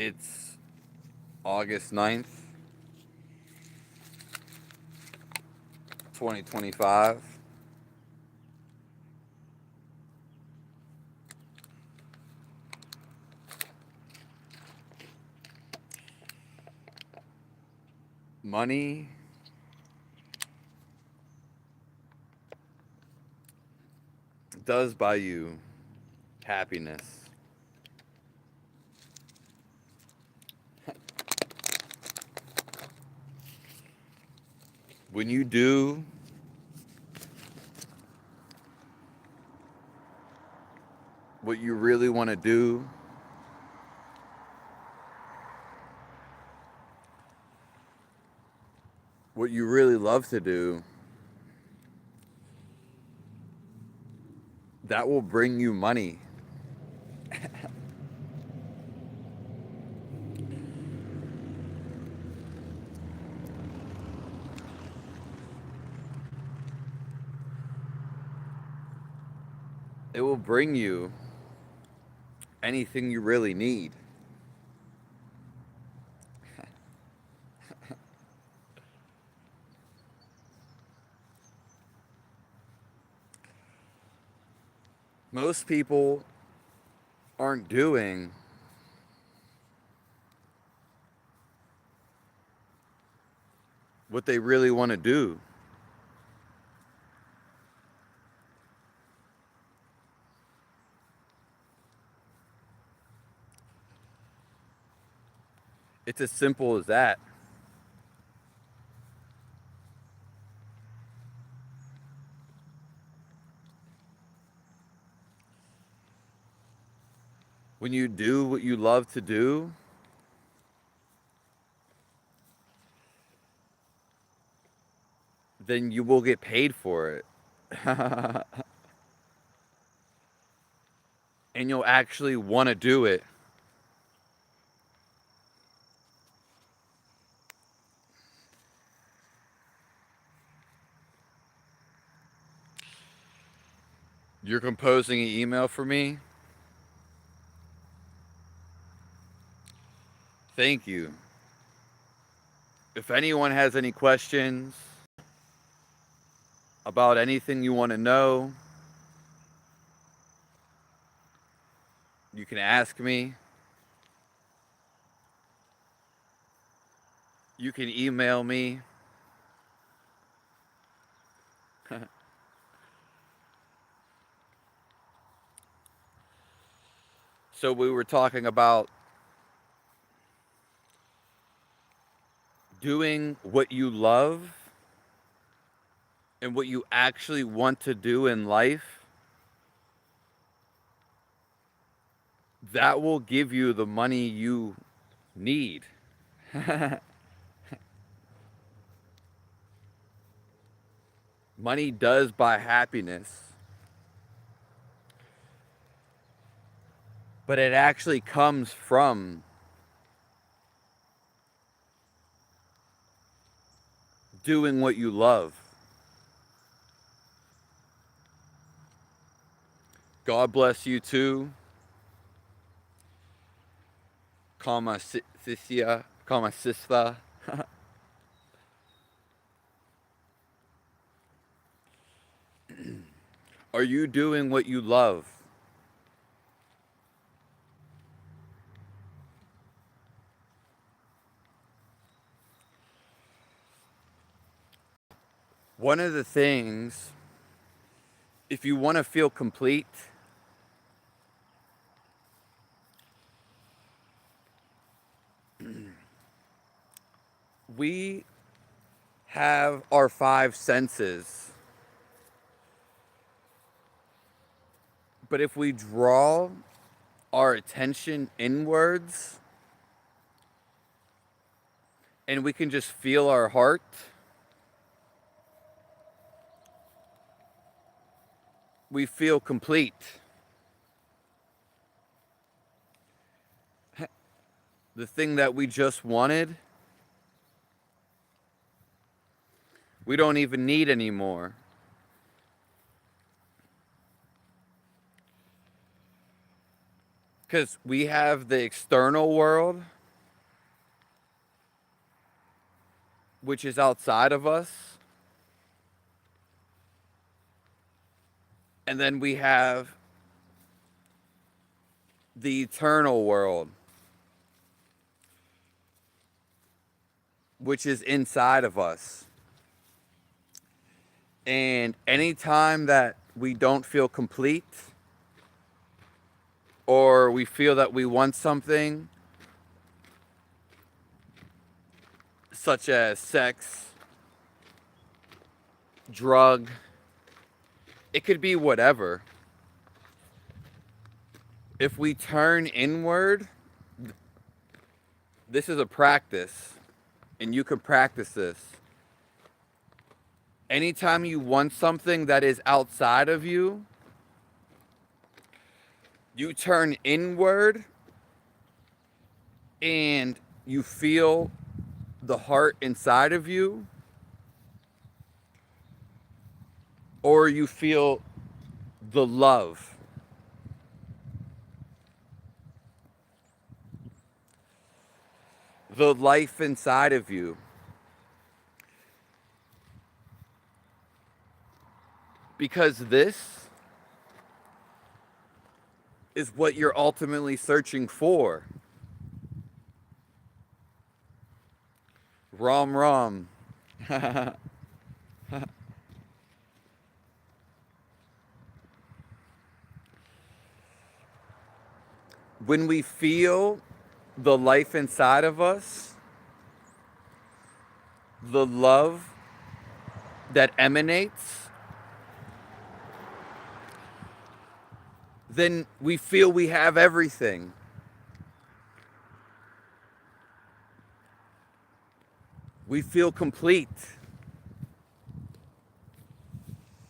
It's August 9th, 2025. Money does buy you happiness. When you do what you really want to do, what you really love to do, that will bring you money. It will bring you anything you really need. Most people aren't doing what they really want to do. It's as simple as that. When you do what you love to do, then you will get paid for it. And you'll actually want to do it. You're composing an email for me? Thank you. If anyone has any questions about anything you want to know, you can ask me. You can email me. So we were talking about doing what you love and what you actually want to do in life. That will give you the money you need. Money does buy happiness, but it actually comes from doing what you love. God bless you too. Kama sisia, kama sista. Are you doing what you love? One of the things, if you want to feel complete, we have our five senses. But if we draw our attention inwards and we can just feel our heart, we feel complete. The thing that we just wanted, we don't even need anymore. Because we have the external world, which is outside of us. And then we have the eternal world, which is inside of us. And anytime that we don't feel complete, or we feel that we want something, such as sex, drug, it could be whatever. If we turn inward, this is a practice, and you can practice this. Anytime you want something that is outside of you, you turn inward and you feel the heart inside of you, or you feel the love. The life inside of you. Because this is what you're ultimately searching for. Rom rom. When we feel the life inside of us, the love that emanates, then we feel we have everything. We feel complete.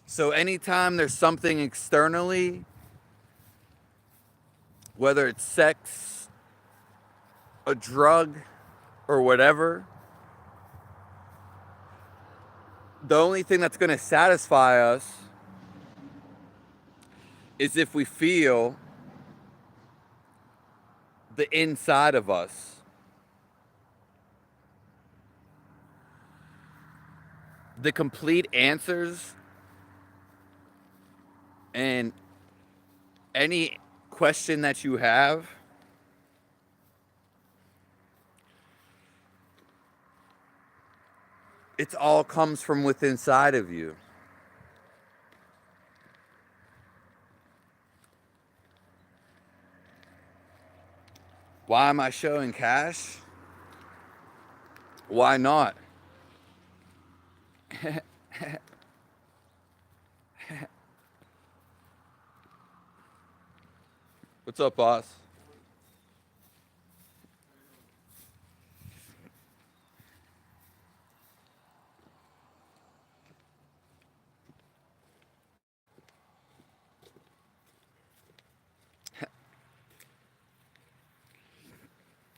So anytime there's something externally, whether it's sex, a drug, or whatever, the only thing that's going to satisfy us is if we feel the inside of us. The complete answers and any question that you have, it all comes from within inside of you. Why am I showing cash? Why not? What's up, boss?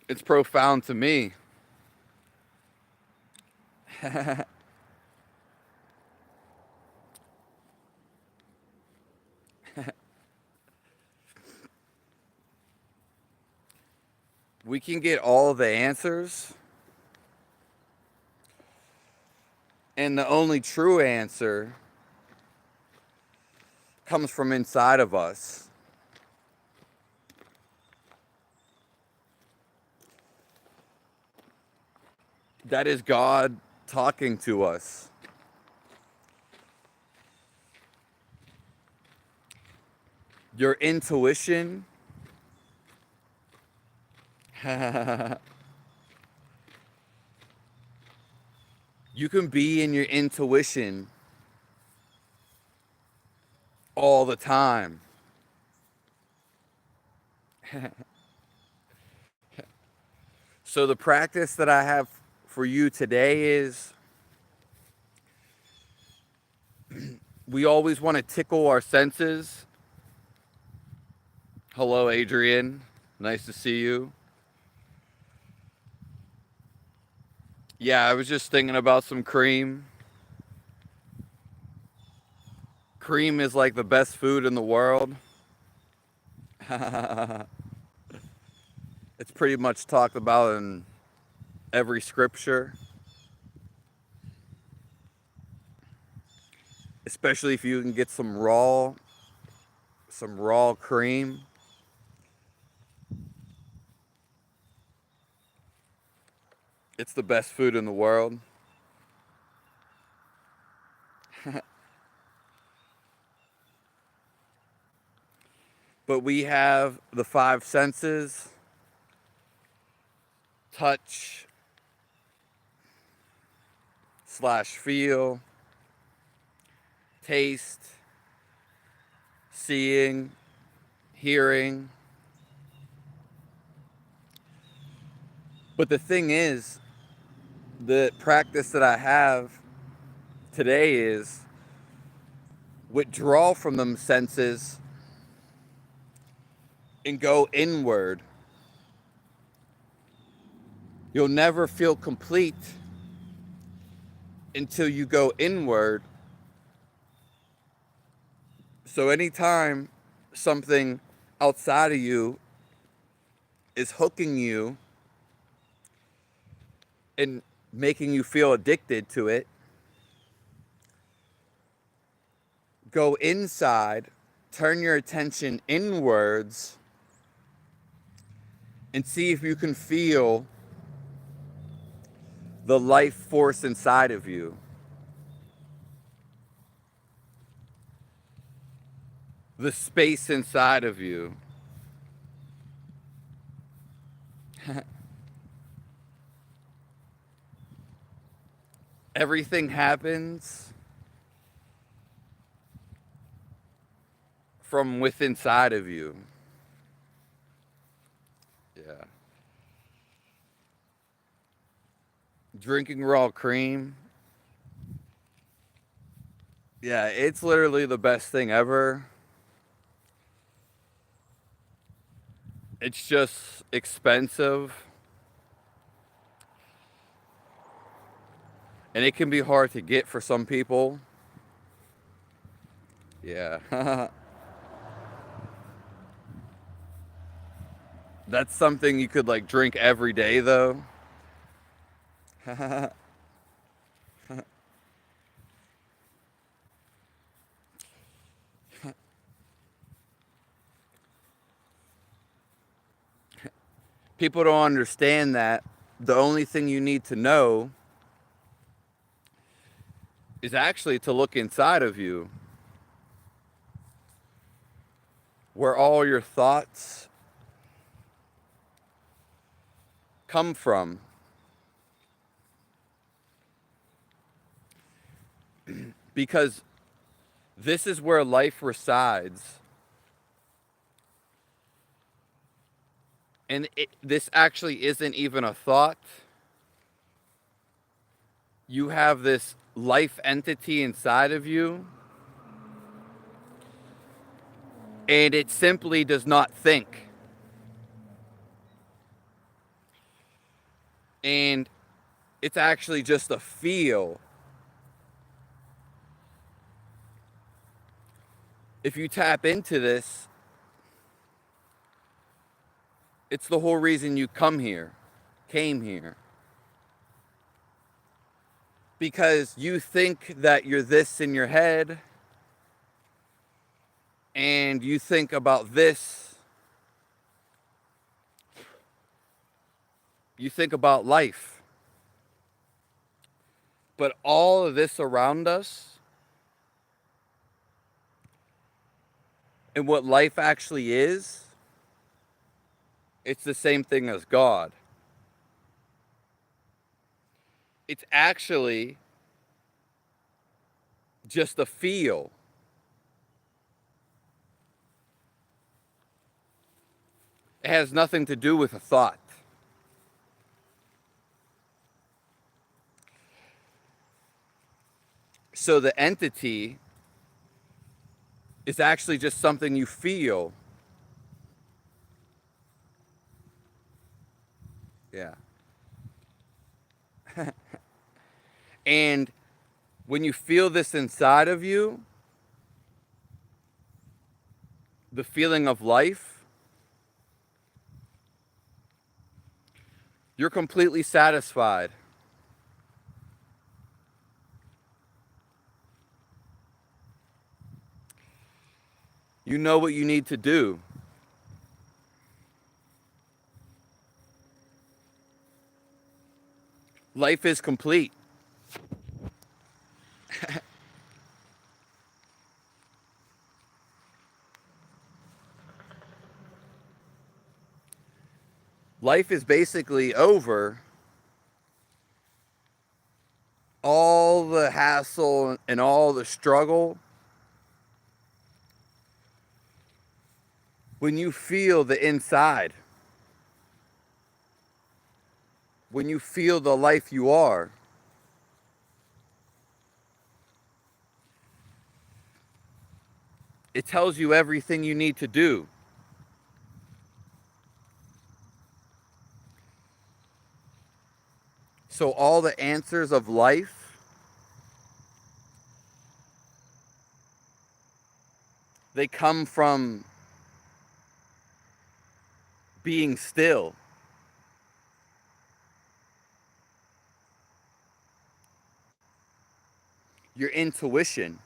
It's profound to me. We can get all the answers, and the only true answer comes from inside of us. That is God talking to us. Your intuition you can be in your intuition all the time. So the practice that I have for you today is we always want to tickle our senses. Hello, Adrian. Nice to see you. Yeah, I was just thinking about some cream. Cream is like the best food in the world. It's pretty much talked about in every scripture, especially if you can get some raw cream. It's the best food in the world. But we have the five senses: touch slash feel, taste, seeing, hearing. But the thing is, the practice that I have today is withdraw from them senses and go inward. You'll never feel complete until you go inward. So anytime something outside of you is hooking you and making you feel addicted to it, go inside, turn your attention inwards, and see if you can feel the life force inside of you. The space inside of you. Everything happens from within inside of you. Yeah. Drinking raw cream. Yeah, it's literally the best thing ever. It's just expensive. And it can be hard to get for some people. Yeah. That's something you could like drink every day though. People don't understand that the only thing you need to know is actually to look inside of you, where all your thoughts come from. Because this is where life resides. And this actually isn't even a thought. You have this life entity inside of you, and it simply does not think. And it's actually just a feel. If you tap into this, it's the whole reason you came here. Because you think that you're this in your head, and you think about this. You think about life. But all of this around us, and what life actually is, it's the same thing as God. It's actually just a feel. It has nothing to do with a thought. So the entity is actually just something you feel. Yeah. And when you feel this inside of you, the feeling of life, You're completely satisfied. You know what you need to do. Life is complete. Life is basically over. All the hassle and all the struggle, when you feel the inside, when you feel the life you are, it tells you everything you need to do. So all the answers of life, they come from being still. Your intuition.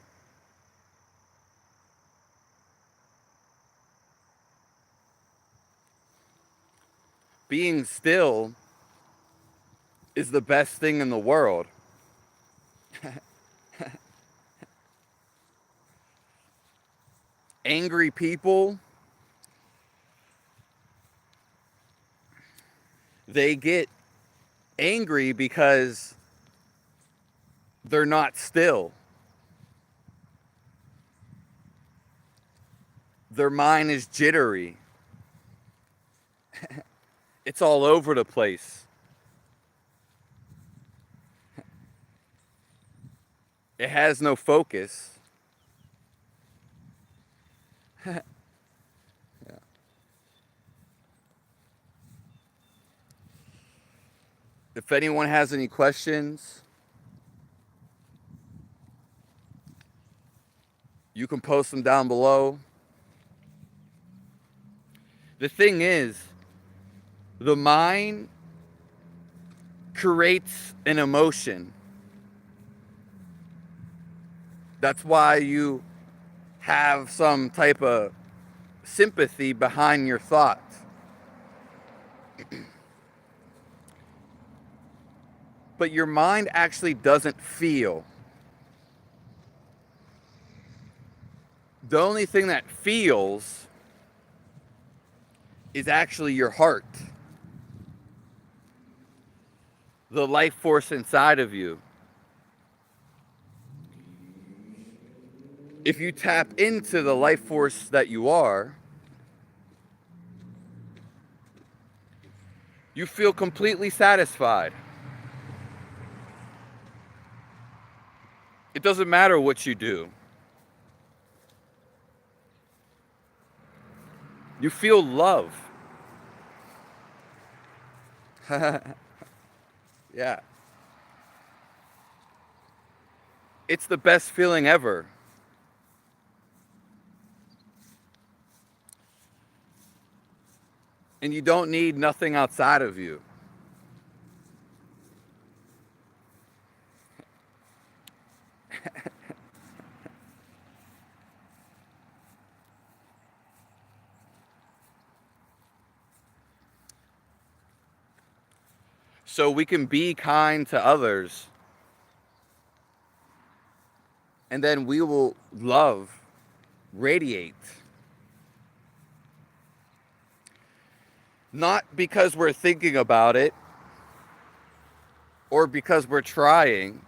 Being still is the best thing in the world. Angry people, they get angry because they're not still. Their mind is jittery. It's all over the place. It has no focus. Yeah. If anyone has any questions, you can post them down below. The thing is, the mind creates an emotion. That's why you have some type of sympathy behind your thoughts. But your mind actually doesn't feel. The only thing that feels is actually your heart, the life force inside of you. If you tap into the life force that you are, you feel completely satisfied. It doesn't matter what you do. You feel love. Yeah. It's the best feeling ever. And you don't need nothing outside of you. So we can be kind to others, and then we will love radiate. Not because we're thinking about it or because we're trying,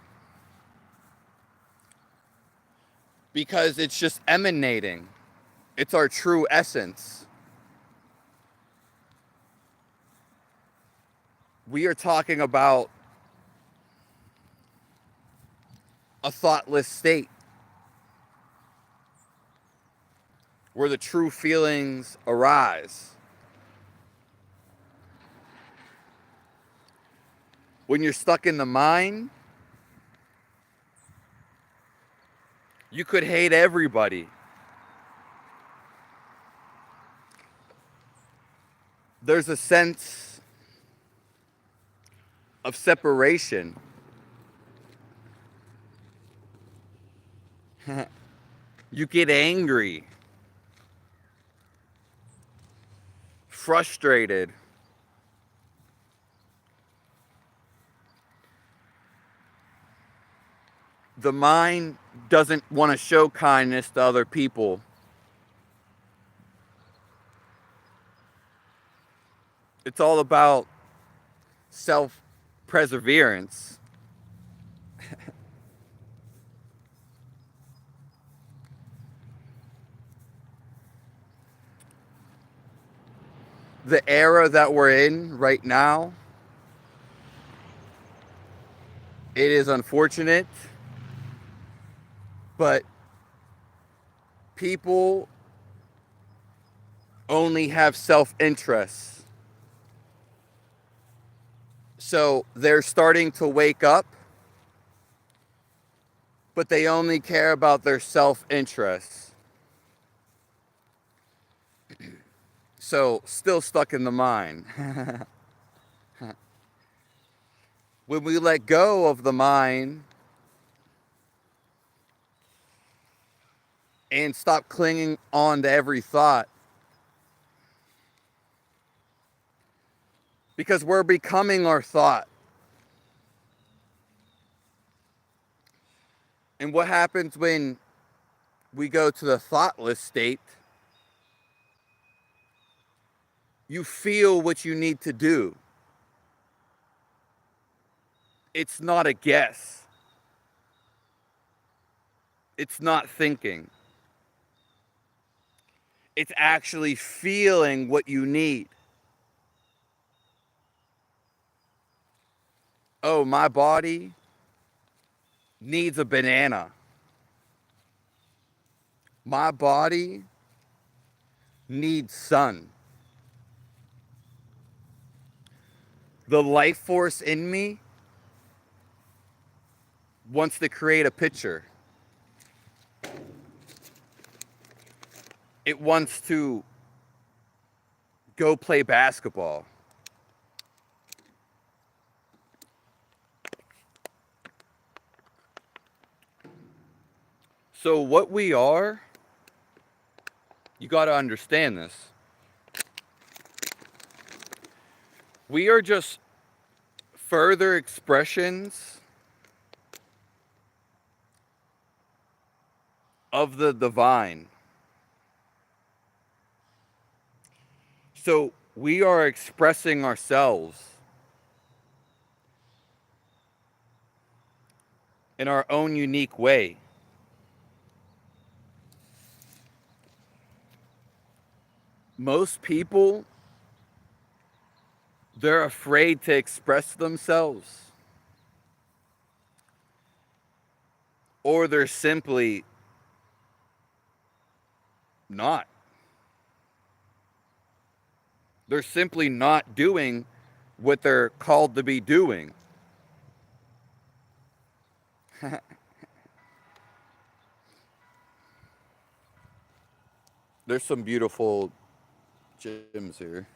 because it's just emanating. It's our true essence. We are talking about a thoughtless state where the true feelings arise. When you're stuck in the mind, you could hate everybody. There's a sense of separation. You get angry, frustrated. The mind doesn't want to show kindness to other people. It's all about self-perseverance. The era that we're in right now, it is unfortunate, but people only have self-interest. So they're starting to wake up, but they only care about their self-interest. So still stuck in the mind. When we let go of the mind and stop clinging on to every thought, because we're becoming our thought. And what happens when we go to the thoughtless state? You feel what you need to do. It's not a guess. It's not thinking. It's actually feeling what you need. Oh, my body needs a banana. My body needs sun. The life force in me wants to create a picture. It wants to go play basketball. So what we are, you got to understand this. We are just further expressions of the divine. So we are expressing ourselves in our own unique way. Most people, they're afraid to express themselves, or they're simply not. They're simply not doing what they're called to be doing. There's some beautiful gyms here.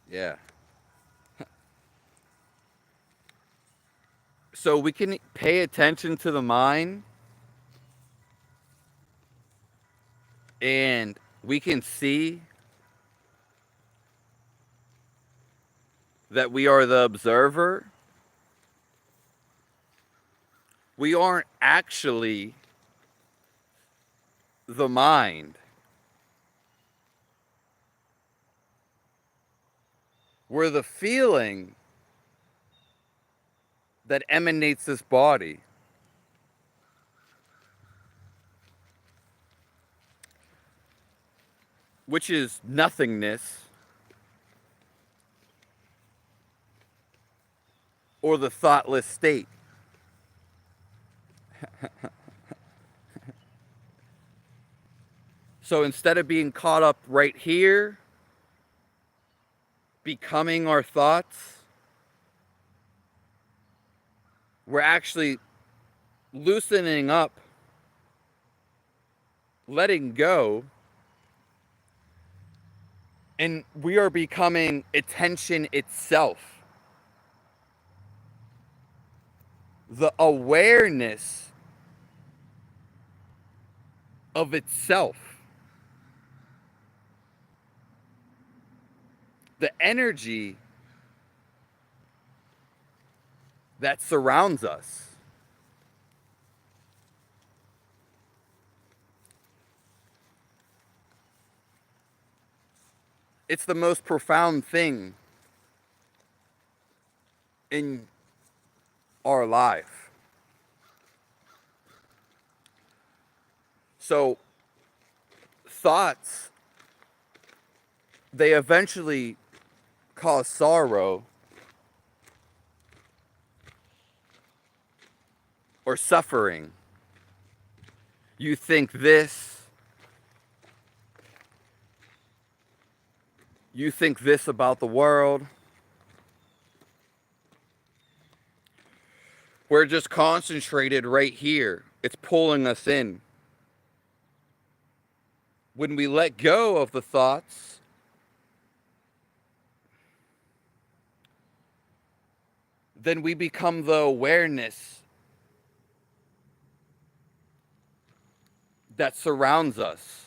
Yeah. So we can pay attention to the mind, and we can see that we are the observer. We aren't actually the mind. We're the feeling that emanates this body. which is nothingness, or the thoughtless state. So instead of being caught up right here, becoming our thoughts, we're actually loosening up, letting go, and we are becoming attention itself. The awareness of itself. The energy that surrounds us. It's the most profound thing in our life. So, thoughts, they eventually cause sorrow or suffering. You think this, you think this about the world. We're just concentrated right here. It's pulling us in. When we let go of the thoughts, then we become the awareness that surrounds us.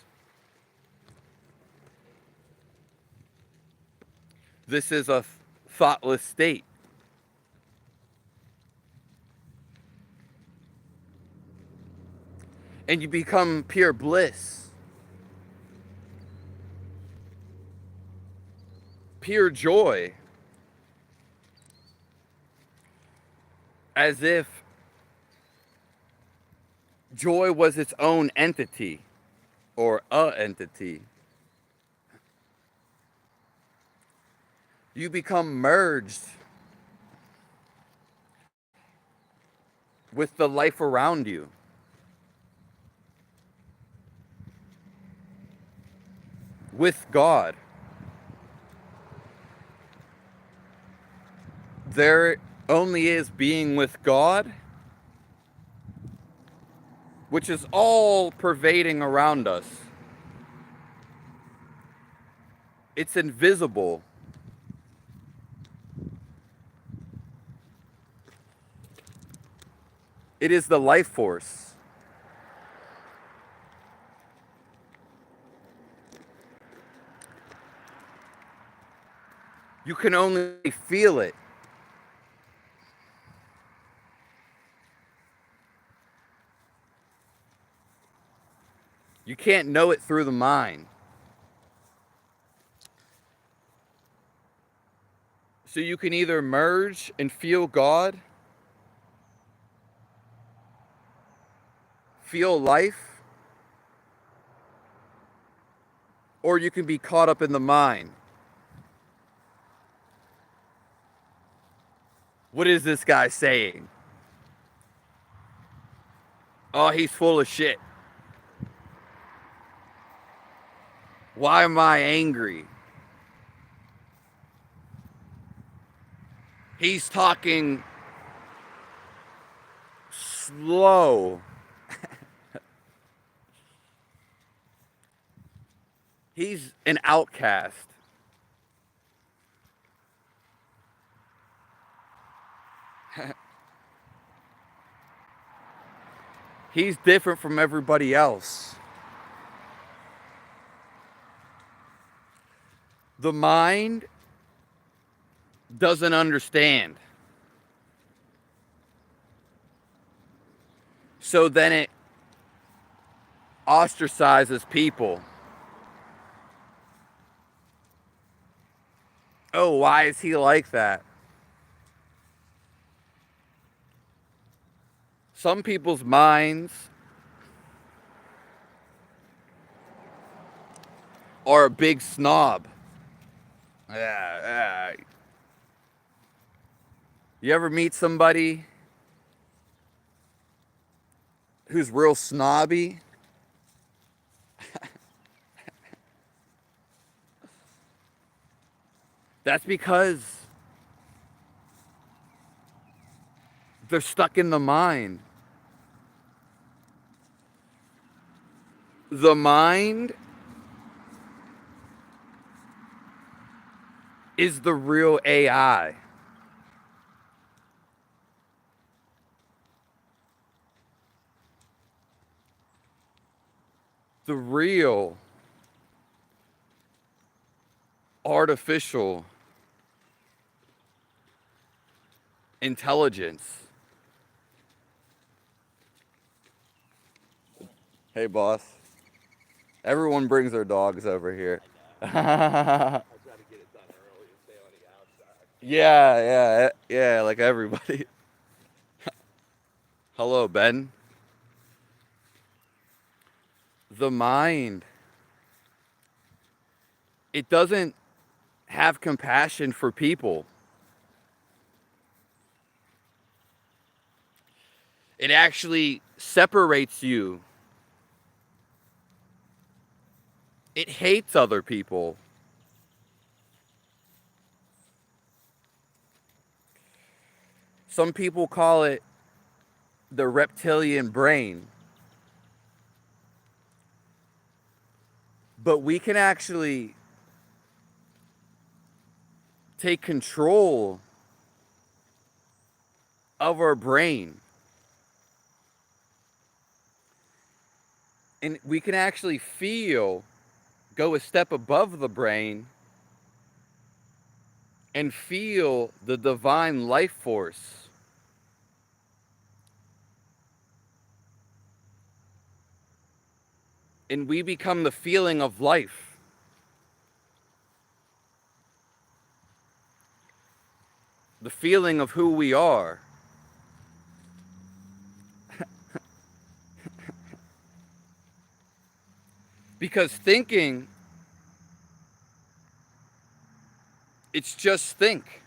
This is a thoughtless state. And you become pure bliss, pure joy, as if joy was its own entity or a entity. You become merged with the life around you. With God. There only is being with God, which is all pervading around us. It's invisible. It is the life force. You can only feel it. You can't know it through the mind. So you can either merge and feel God, feel life, or you can be caught up in the mind. What is this guy saying? Oh, he's full of shit. Why am I angry? He's talking slow. He's an outcast. He's different from everybody else. The mind doesn't understand. So then it ostracizes people. Oh, why is he like that? Some people's minds are a big snob. Yeah. You ever meet somebody who's real snobby? That's because they're stuck in the mind. The mind is the real AI. The real artificial intelligence. Hey, boss. Everyone brings their dogs over here. Yeah, yeah, like everybody. Hello, Ben. The mind, it doesn't have compassion for people. It actually separates you. It hates other people. Some people call it the reptilian brain. But we can actually take control of our brain. And we can actually go a step above the brain and feel the divine life force. And we become the feeling of life. The feeling of who we are. Because thinking, it's just think.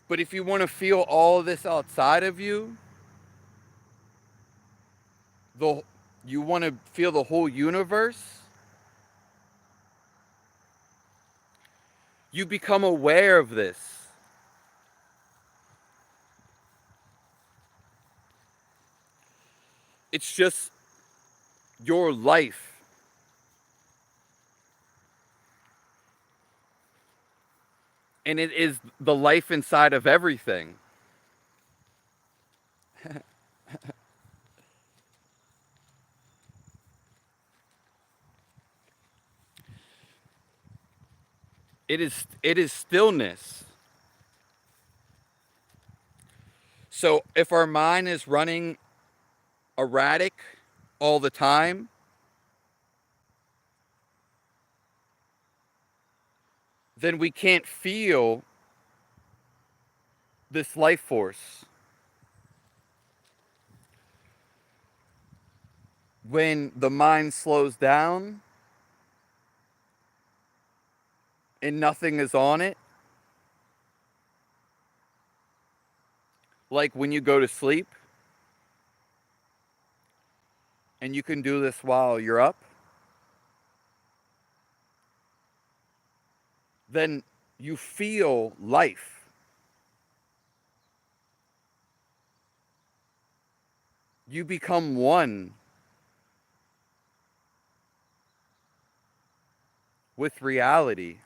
But if you want to feel all this outside of you, you want to feel the whole universe, you become aware of this. It's just your life. And it is the life inside of everything. It is stillness. So if our mind is running erratic all the time, then we can't feel this life force. When the mind slows down and nothing is on it, like when you go to sleep, and you can do this while you're up, then you feel life. You become one with reality.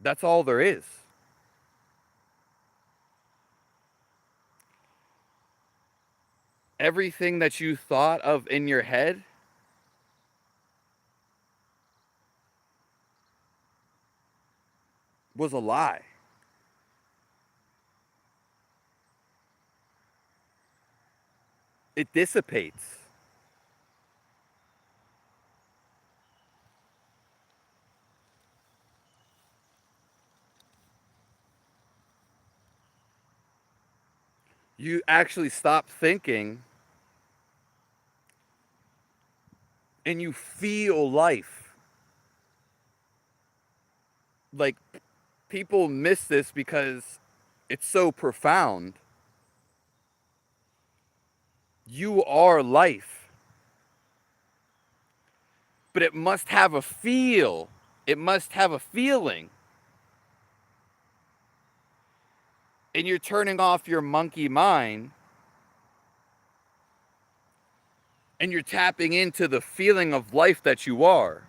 That's all there is. Everything that you thought of in your head was a lie. It dissipates. You actually stop thinking and you feel life. Like, people miss this because it's so profound. You are life, but it must have a feel. It must have a feeling. And you're turning off your monkey mind and you're tapping into the feeling of life that you are.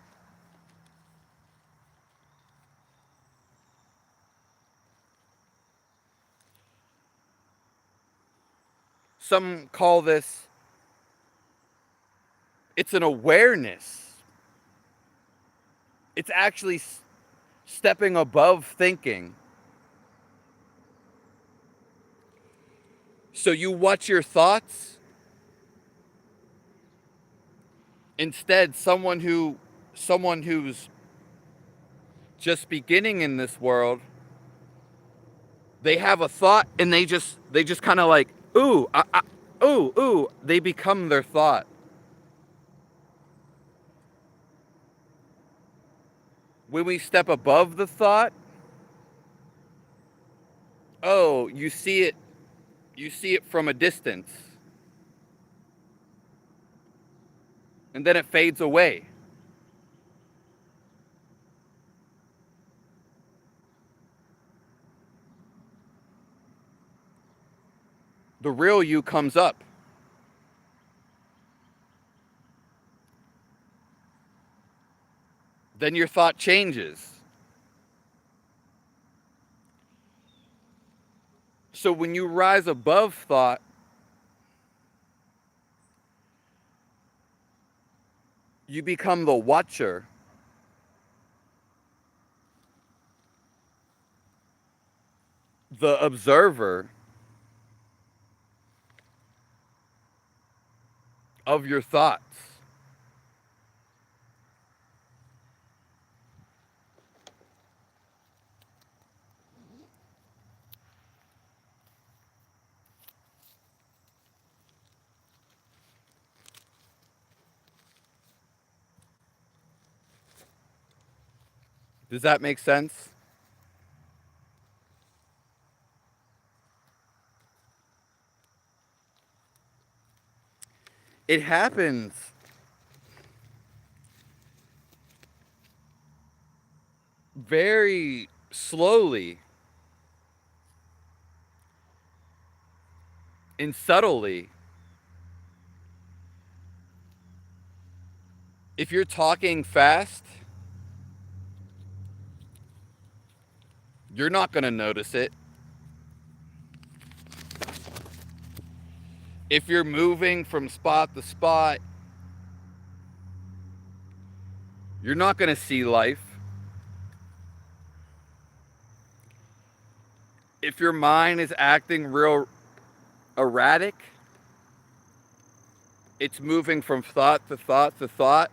Some call this, it's an awareness. It's actually stepping above thinking. So you watch your thoughts. Instead, someone who's just beginning in this world, they have a thought and they just kind of like, ooh, ooh, they become their thought. When we step above the thought, oh, you see it from a distance. And then it fades away. The real you comes up. Then your thought changes. So when you rise above thought, you become the watcher, the observer of your thoughts. Does that make sense? It happens very slowly and subtly. If you're talking fast, you're not going to notice it. If you're moving from spot to spot, you're not going to see life. If your mind is acting real erratic, it's moving from thought to thought to thought,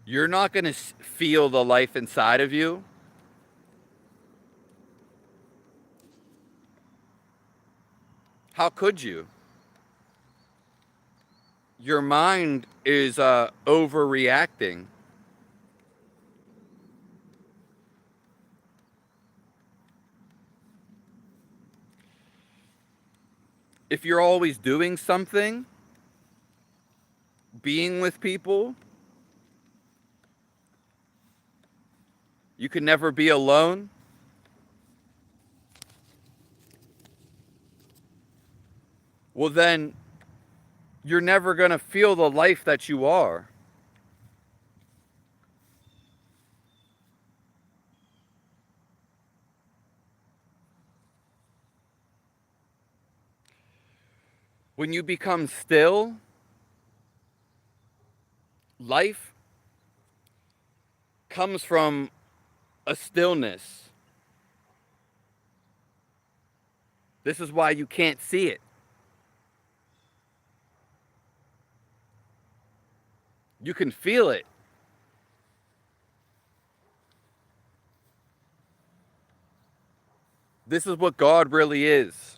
you're not going to feel the life inside of you. How could you? Your mind is overreacting. If you're always doing something, being with people, you can never be alone. Well, then you're never going to feel the life that you are. When you become still, life comes from a stillness. This is why you can't see it. You can feel it. This is what God really is.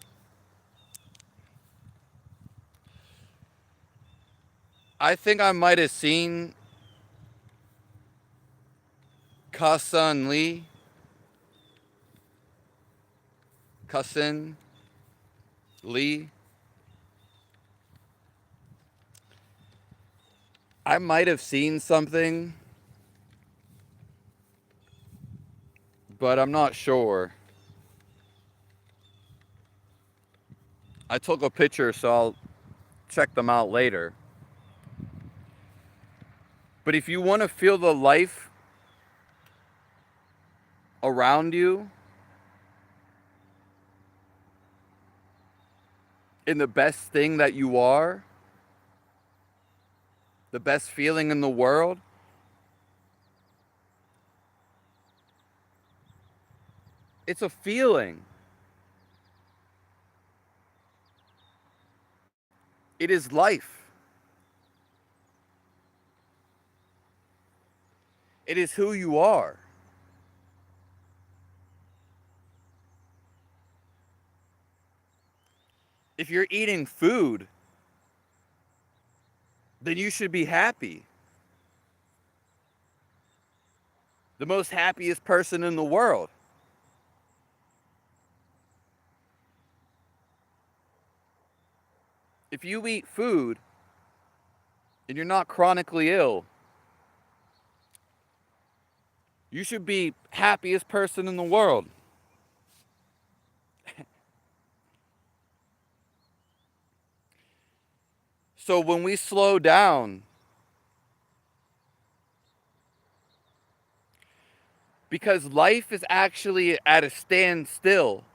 I think I might have seen Kasun Lee. I might have seen something, but I'm not sure. I took a picture, so I'll check them out later. But if you want to feel the life around you in the best thing that you are, the best feeling in the world, it's a feeling. It is life. It is who you are. If you're eating food, then you should be happy. The most happiest person in the world. If you eat food and you're not chronically ill, you should be happiest person in the world. So when we slow down, because life is actually at a standstill,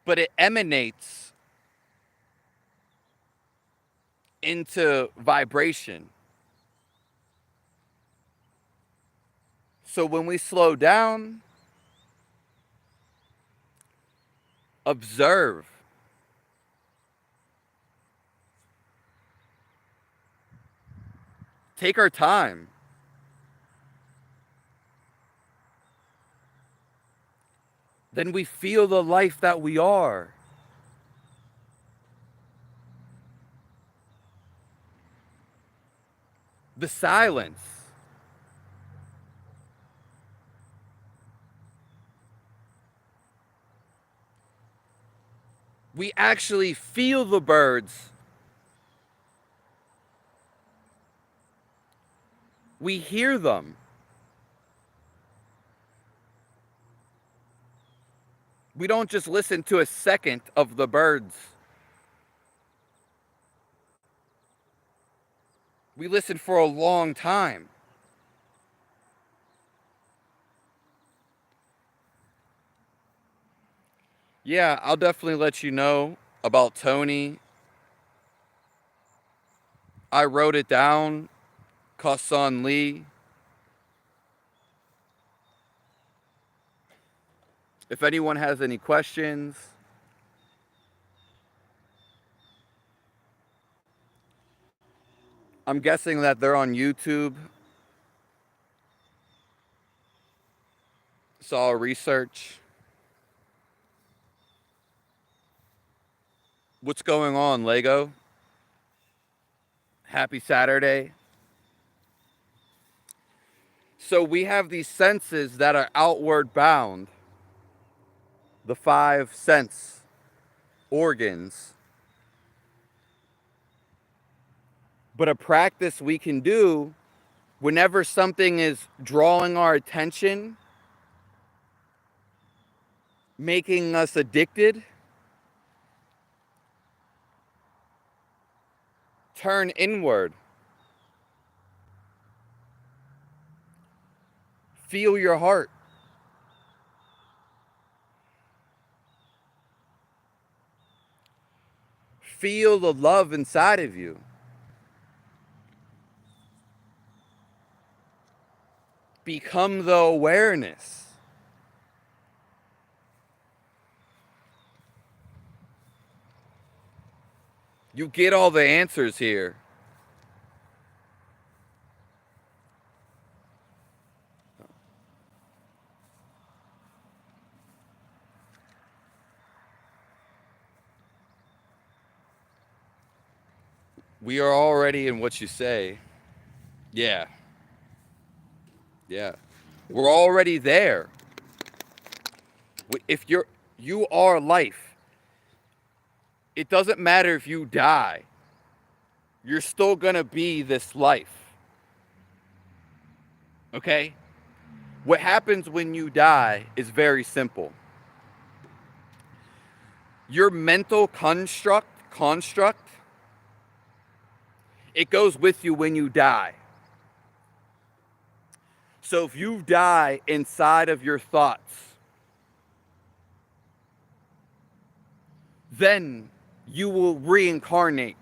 but it emanates into vibration. So when we slow down, observe. Take our time. Then we feel the life that we are. The silence. We actually feel the birds. We hear them. We don't just listen to a second of the birds. We listen for a long time. Yeah, I'll definitely let you know about Tony. I wrote it down. Kasun Lee. If anyone has any questions, I'm guessing that they're on YouTube. Saw research. What's going on, Lego? Happy Saturday. So we have these senses that are outward bound. The 5 sense organs. But a practice we can do whenever something is drawing our attention, making us addicted, turn inward. Feel your heart. Feel the love inside of you. Become the awareness. You get all the answers here. We are already in what you say. Yeah. Yeah. We're already there. If you are life, it doesn't matter if you die. You're still going to be this life. Okay? What happens when you die is very simple. Your mental construct, it goes with you when you die. So if you die inside of your thoughts, then you will reincarnate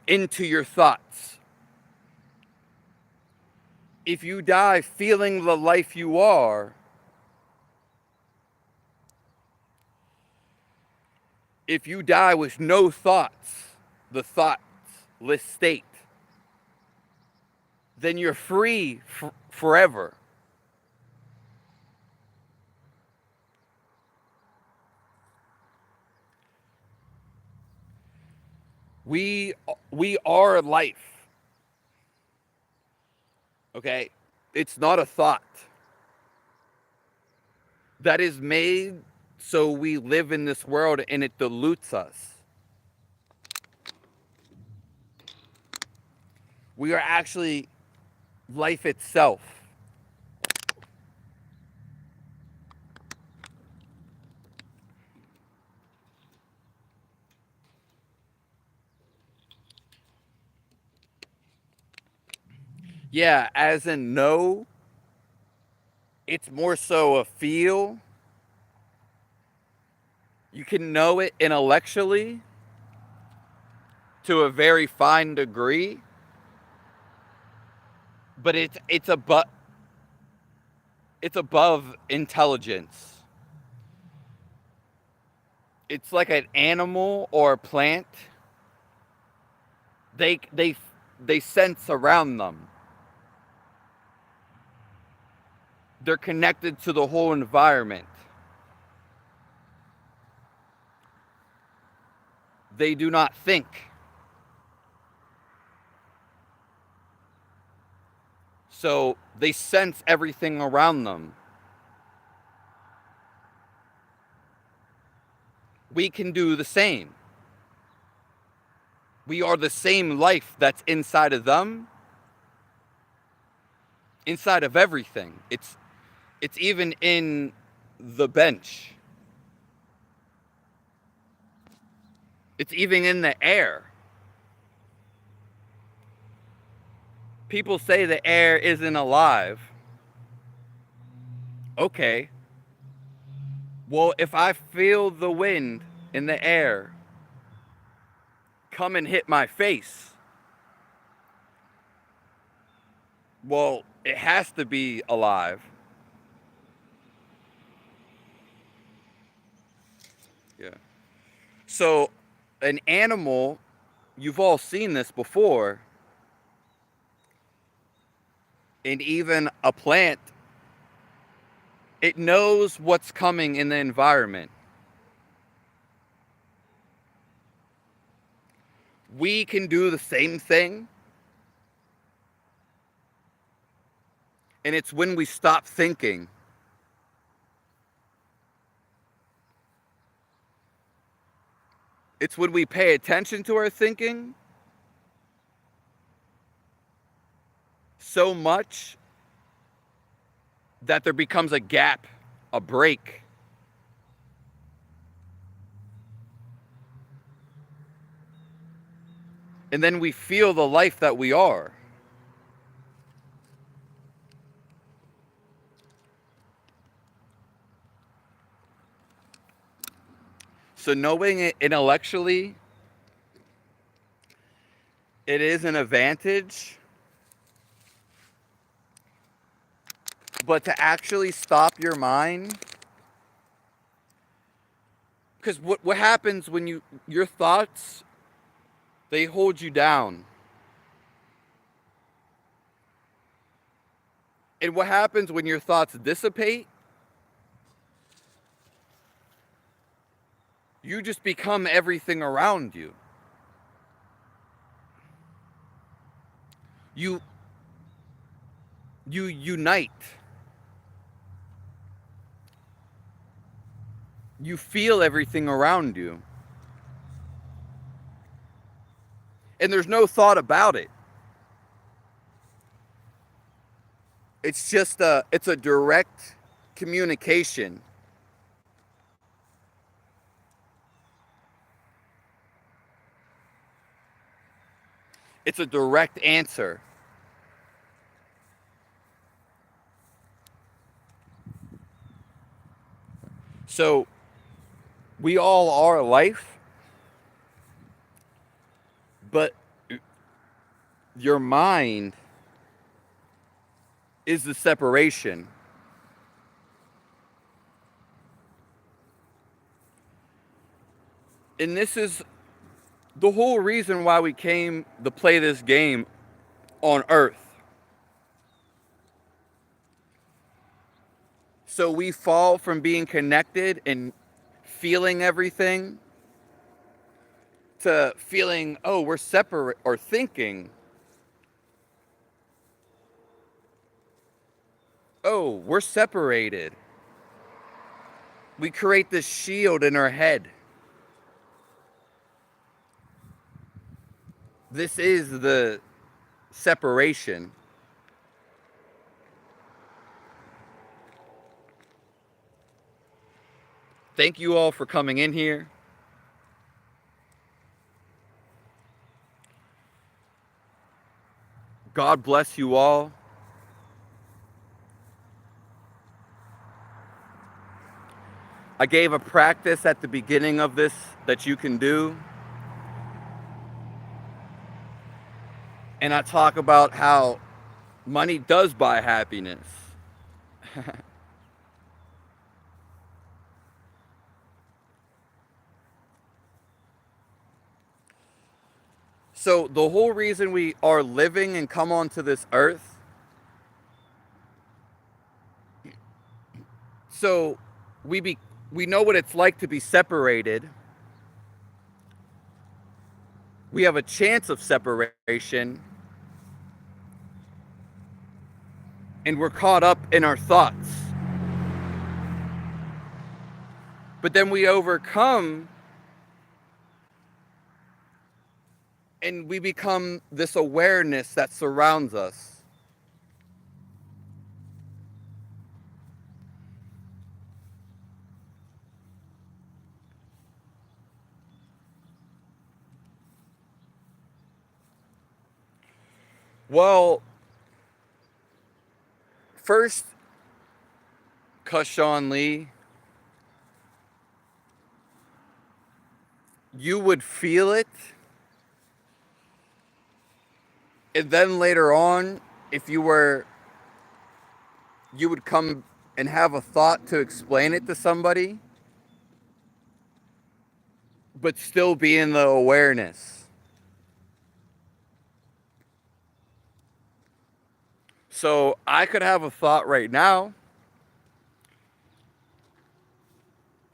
into your thoughts. If you die feeling the life you are, if you die with no thoughts, the thoughtless state, then you're free forever. We are life. Okay? It's not a thought that is made so we live in this world and it dilutes us. We are actually life itself. Yeah, as in no, it's more so a feel. You can know it intellectually to a very fine degree, but it's above intelligence. It's like an animal or a plant. They they they sense around them. They're connected to the whole environment. They do not think. So they sense everything around them. We can do the same. We are the same life that's inside of them, inside of everything. It's even in the bench. It's even in the air. People say the air isn't alive. Okay. Well, if I feel the wind in the air come and hit my face, well, it has to be alive. Yeah. So, an animal, you've all seen this before, and even a plant, it knows what's coming in the environment. We can do the same thing, and it's when we stop thinking. It's when we pay attention to our thinking so much that there becomes a gap, a break. And then we feel the life that we are. So knowing it intellectually, it is an advantage. But to actually stop your mind, because what happens when your thoughts, they hold you down. And what happens when your thoughts dissipate? You just become everything around you. You you unite. You feel everything around you. And there's no thought about it. It's a direct communication. It's a direct answer. So we all are life, but your mind is the separation. And this is the whole reason why we came to play this game on Earth. So we fall from being connected and feeling everything to feeling, oh, we're separate, or thinking, oh, we're separated. We create this shield in our head. This is the separation. Thank you all for coming in here. God bless you all. I gave a practice at the beginning of this that you can do. And I talk about how money does buy happiness. So the whole reason we are living and come onto this earth, so we know what it's like to be separated. We have a chance of separation, and we're caught up in our thoughts. But then we overcome, and we become this awareness that surrounds us. Well, first, Kashawn Lee, you would feel it. And then later on, if you would come and have a thought to explain it to somebody, but still be in the awareness. So I could have a thought right now.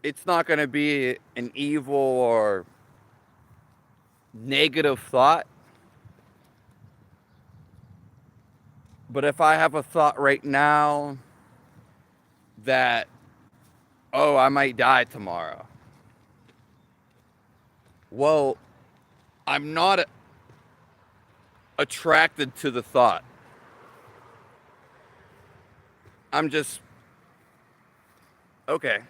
It's not going to be an evil or negative thought. But if I have a thought right now that, oh, I might die tomorrow. Well, I'm not attracted to the thought. I'm just, okay.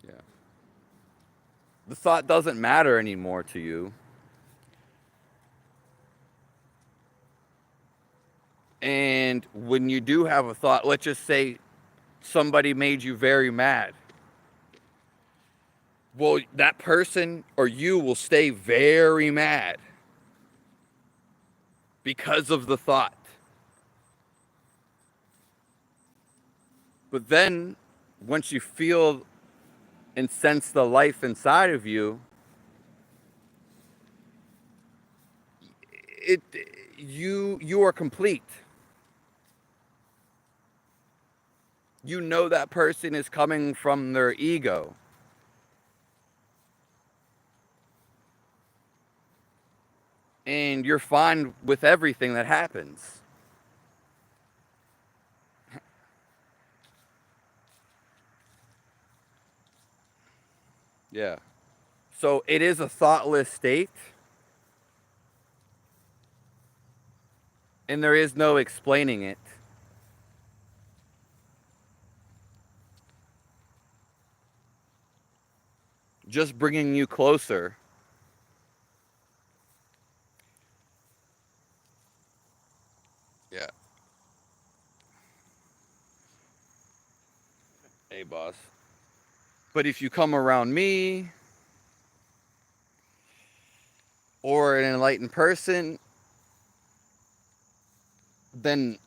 Yeah. The thought doesn't matter anymore to you. And when you do have a thought, let's just say somebody made you very mad. Well, that person or you will stay very mad because of the thought. But then, once you feel and sense the life inside of you, you are complete. You know that person is coming from their ego. and you're fine with everything that happens. Yeah. So it is a thoughtless state, and there is no explaining it. Just bringing you closer. Yeah. Hey, boss. But if you come around me or an enlightened person, then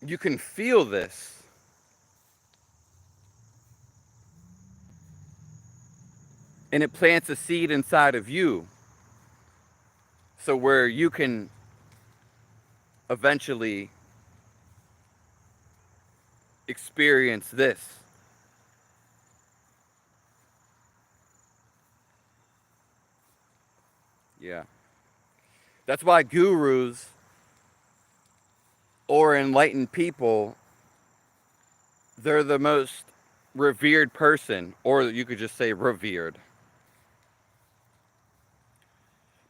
you can feel this. And it plants a seed inside of you. So where you can eventually experience this. Yeah. That's why gurus or enlightened people, they're the most revered person, or you could just say revered.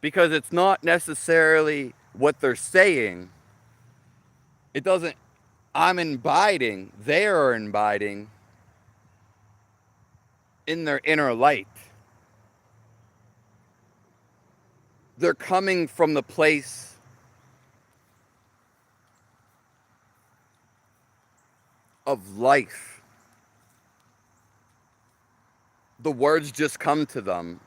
Because it's not necessarily what they're saying. It doesn't, I'm imbibing, they are imbibing in their inner light. They're coming from the place of life. The words just come to them.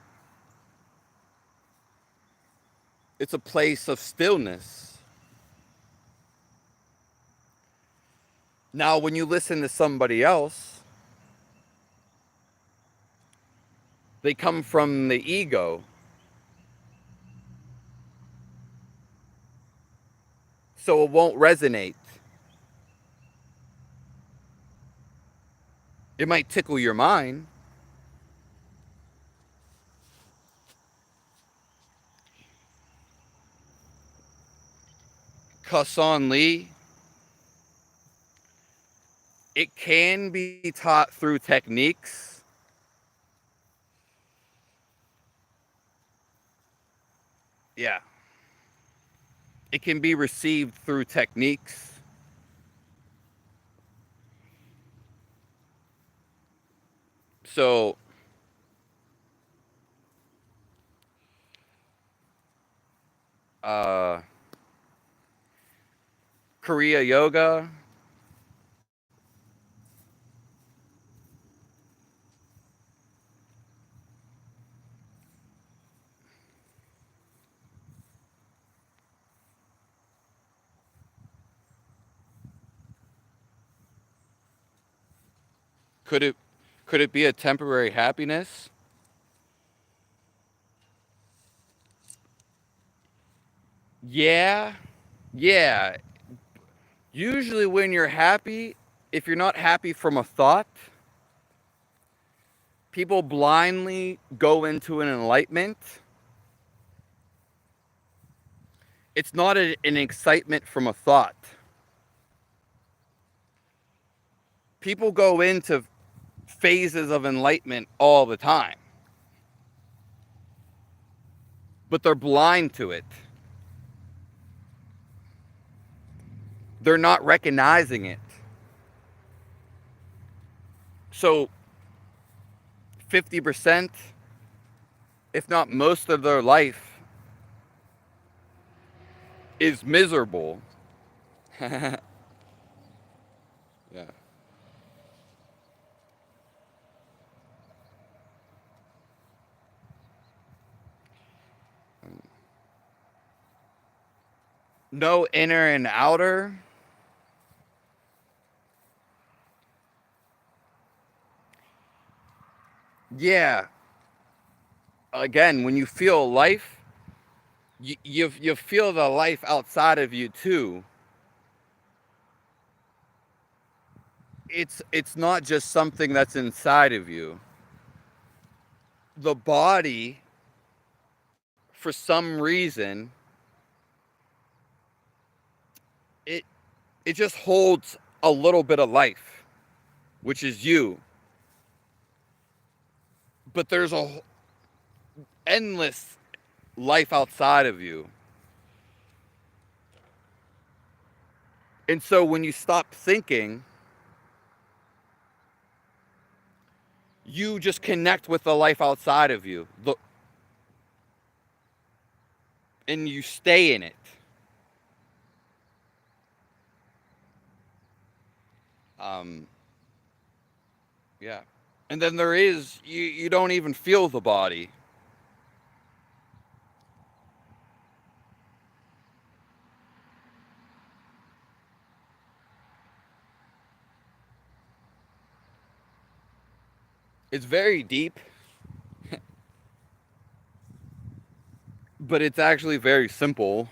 It's a place of stillness. Now, when you listen to somebody else, they come from the ego. So it won't resonate. It might tickle your mind. Kassan Lee, it can be taught through techniques. Yeah. It can be received through techniques. So, uh, Kriya Yoga, could it could it be a temporary happiness? Yeah. Yeah. Usually when you're happy, if you're not happy from a thought, people blindly go into an enlightenment. It's not an excitement from a thought. People go into phases of enlightenment all the time, but they're blind to it. They're not recognizing it. So 50%, if not most of their life, is miserable. Yeah. No inner and outer. Yeah. Again, when you feel life, you feel the life outside of you too. It's not just something that's inside of you. The body, for some reason, it just holds a little bit of life, which is you. But there's a endless life outside of you. And so when you stop thinking, you just connect with the life outside of you. And you stay in it. Yeah. And then there is, you don't even feel the body. It's very deep, but it's actually very simple.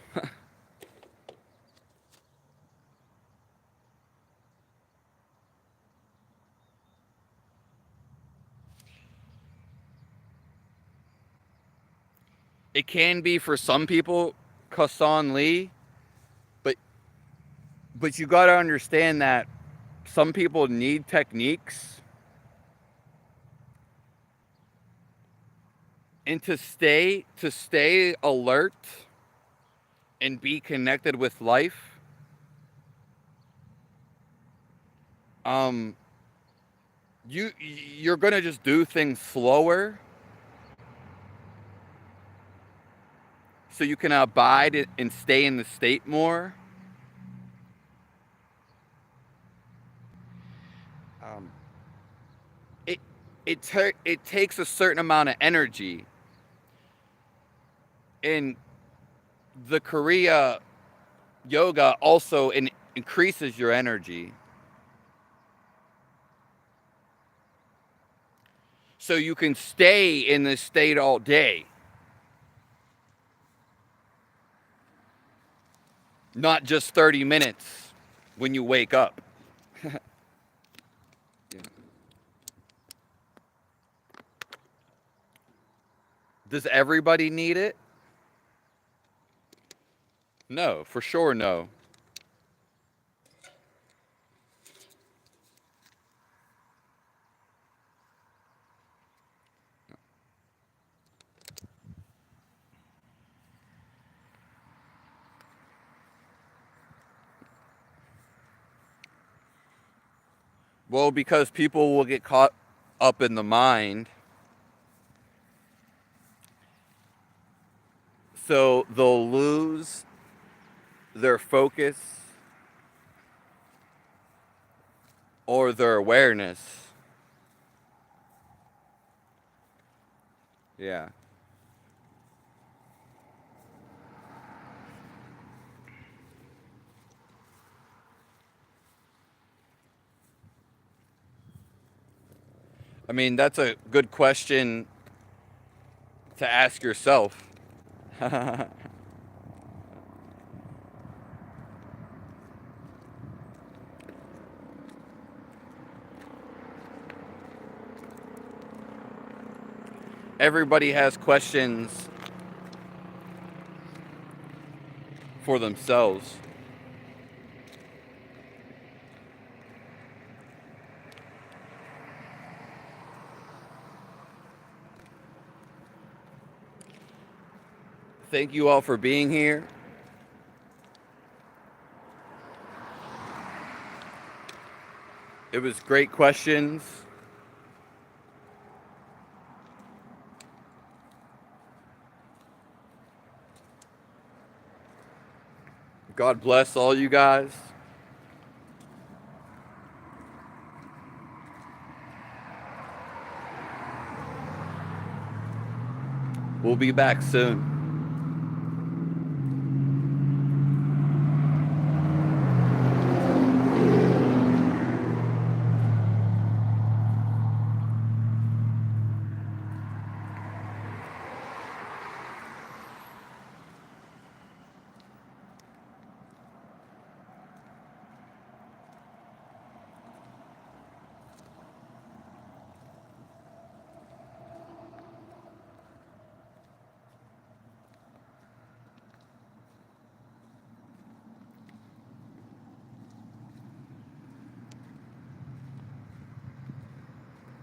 It can be for some people, Kassan Lee, but you got to understand that some people need techniques, and to stay alert and be connected with life. You're gonna just do things slower, so you can abide and stay in the state more. Um, it it takes a certain amount of energy, and the Kriya yoga also increases your energy, so you can stay in this state all day, not just 30 minutes when you wake up. Yeah. Does everybody need it? No, for sure no. Well, because people will get caught up in the mind, so they'll lose their focus or their awareness. Yeah. I mean, that's a good question to ask yourself. Everybody has questions for themselves. Thank you all for being here. It was great questions. God bless all you guys. We'll be back soon.